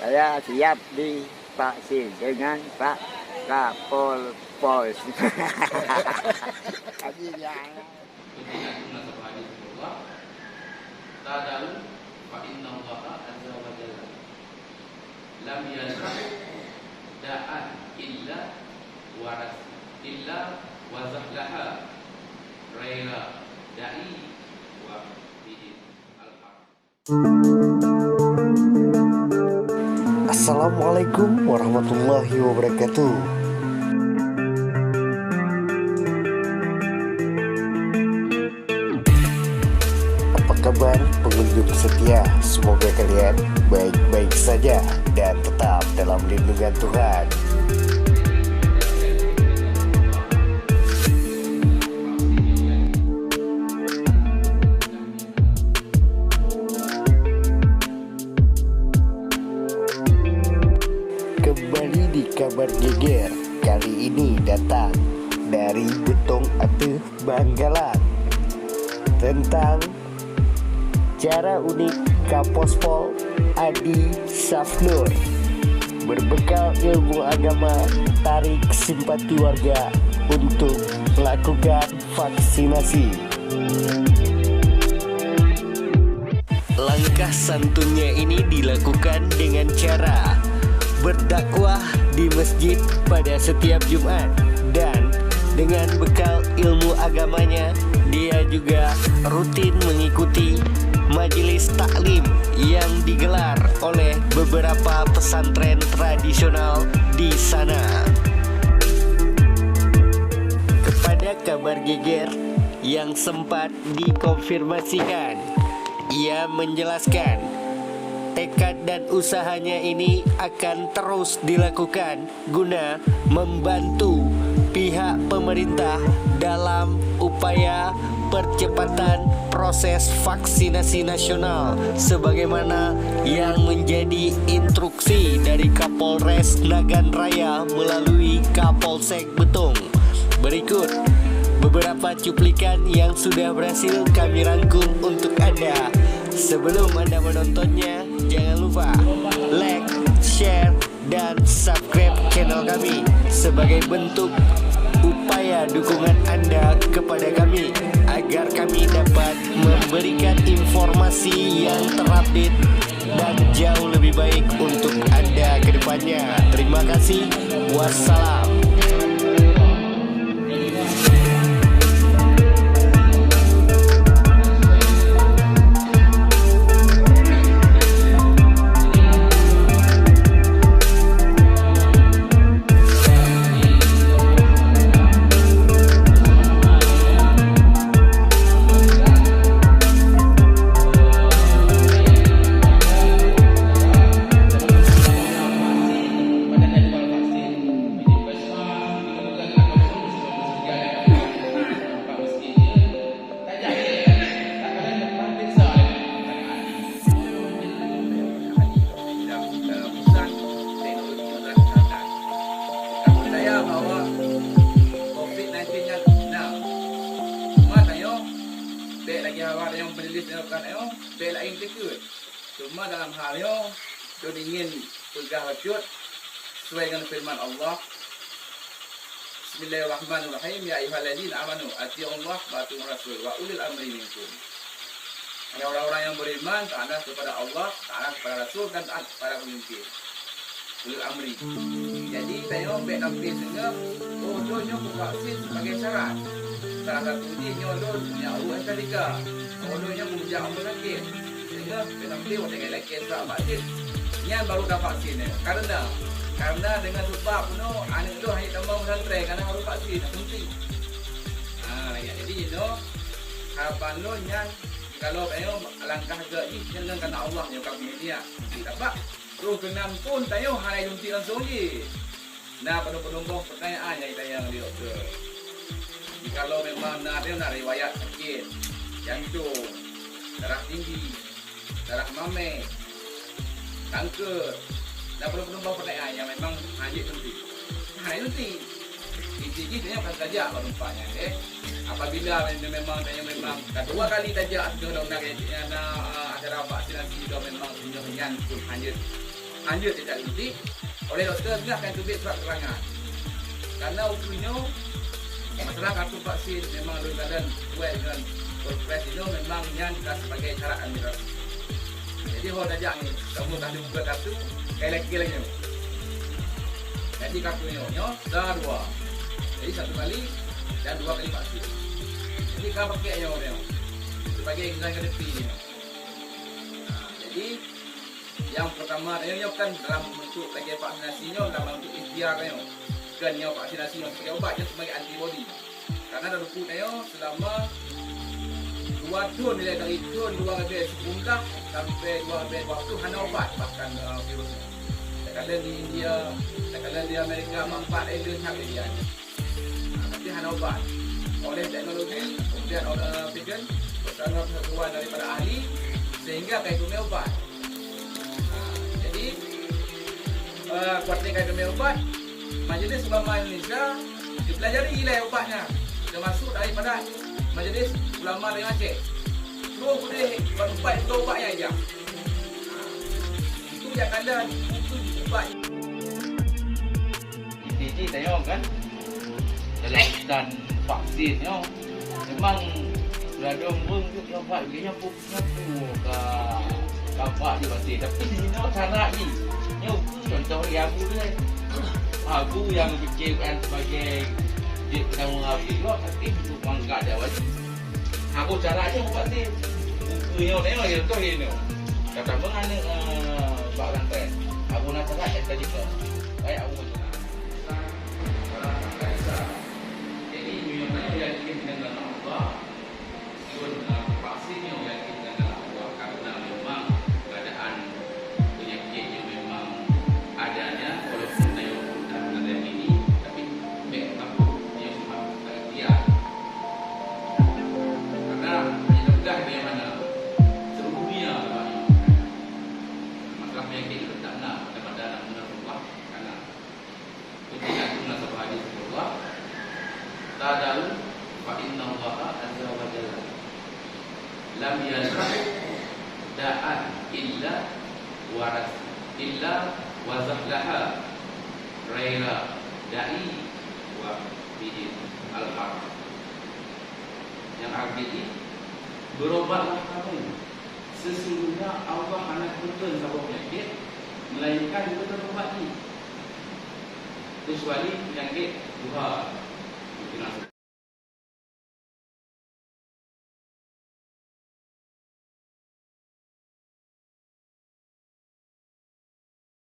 Saya siap divaksin dengan Pak Kapol Pos. Tadau fa inna Allah azza wa jalla lam yashra da'an illa waras illa wazahlaha ghaira da'i wa bihi al-haq. Assalamualaikum warahmatullahi wabarakatuh. Apa kabar pengunjung setia? Semoga kalian baik-baik saja dan tetap dalam lindungan Tuhan. Kembali di kabar geger, kali ini datang dari Betong Atuh Banggalan tentang cara unik Kapospol Adi Safnur berbekal ilmu agama tarik simpati warga untuk melakukan vaksinasi. Langkah santunnya ini dilakukan dengan cara berdakwah di masjid pada setiap Jumat, dan dengan bekal ilmu agamanya dia juga rutin mengikuti majelis taklim yang digelar oleh beberapa pesantren tradisional di sana. Kepada kabar geger yang sempat dikonfirmasikan, ia menjelaskan tekad dan usahanya ini akan terus dilakukan guna membantu pihak pemerintah dalam upaya percepatan proses vaksinasi nasional sebagaimana yang menjadi instruksi dari Kapolres Nagan Raya melalui Kapolsek Betong. Berikut beberapa cuplikan yang sudah berhasil kami rangkum untuk Anda. Sebelum Anda menontonnya, jangan lupa like, share, dan subscribe channel kami sebagai bentuk upaya dukungan Anda kepada kami agar kami dapat memberikan informasi yang terupdate dan jauh lebih baik untuk Anda ke depannya. Terima kasih. Wassalam. Cuma dalam hal yang ingin pegah wajud sesuai dengan firman Allah. Bismillahirrahmanirrahim. Ya ayyuhalladzina amanu atti'ullaha wa atti'ur rasul wa ulil amri minkum. Ada orang-orang yang beriman taat kepada Allah, taat kepada Rasul, dan taat kepada pemimpin. Ulil amri. Jadi saya baik tampil sehingga doanya vaksin sebagai syarat. Salah satu nyodo punya Allah ketika doanya menjak Allah sakit. Sehingga tampil dengan lagi tak vaksin. Yang baru dah vaksin karena dengan sebab anak tu hanya tambah pesantren karena harus vaksin penting. Jadi harapan lo yang kalau tayo langkah gaji jangan kena Allah yang kami dia. Dapat terus kenam pun tayo hari junti langsung je. Nah penumpang pertanyaan yang kita yang dia ke. Kalau memang nak riwayat sakit, jantung, darah tinggi, darah mame, kanker, dan penumpang pertanyaan yang memang hanya junti. Hanya junti. Intinya dia akan tajak penumpangnya. Apabila memang kedua kali tajak sudah nak acara vaksinasi sudah memang menyangkut hanya hanya tidak suntik, oleh doktor ni akan terbit surat keterangan. Kerana ukurnya masalah kartu vaksin memang dalam keadaan sesuai dengan Perpres itu memang yang sebagai syarat administrasi. Jadi orang ajak ni, kamu tak ada buka kartu, sekali lagi. Jadi kartunya dah 2. Jadi 1 kali dan 2 kali vaksin. Jadi kau pakai yang orang sebagai exam KDP ni. Jadi yang pertama dia kan dalam bentuk lagi vaksinasinya dalam bentuk ikhtiar kan. Bukan yang vaksinasi yang sebagai ubat je sebagai antibody. Karena dalam buku dia selama 2 tahun nilai dari tahun 2019 sampai 2020 hanya ubat bahkan virus ni. Kadang di India, kadang di Amerika manfaat alien hak dia. Tapi hanya ubat. Oleh teknologi, kemudian oleh vegan, persatuan daripada ahli sehingga kaitannya ubat. Jadi kuatnya kaitannya ubat, Majlis Ulama Indonesia dipelajari nilai ubatnya, termasuk daripada Majlis Ulama dari Aceh. Terus boleh berubat juga ubatnya aja. Itu yang ada itu ubat. ITC tengok kan dalam dan vaksinnya memang berada pun dia buat dia pun dapat dia vaksin tapi di sini cara ni contoh yang aku yang fikirkan sebagai dia penanggung juga tapi untuk mangkat dia wajib aku caranya buat ni bukunya tengok dia tu ini kata mengenai bak rantai aku nak cakap tadi ke baik aku Tadalu fa inna Allah azza wa jalla lam yashrah da'an illa waras illa wazahlaha ghaira da'i wa bidin al-haq. Yang artinya berobatlah kamu, sesungguhnya Allah anak betul sama penyakit melainkan betul berobat ni kecuali penyakit duha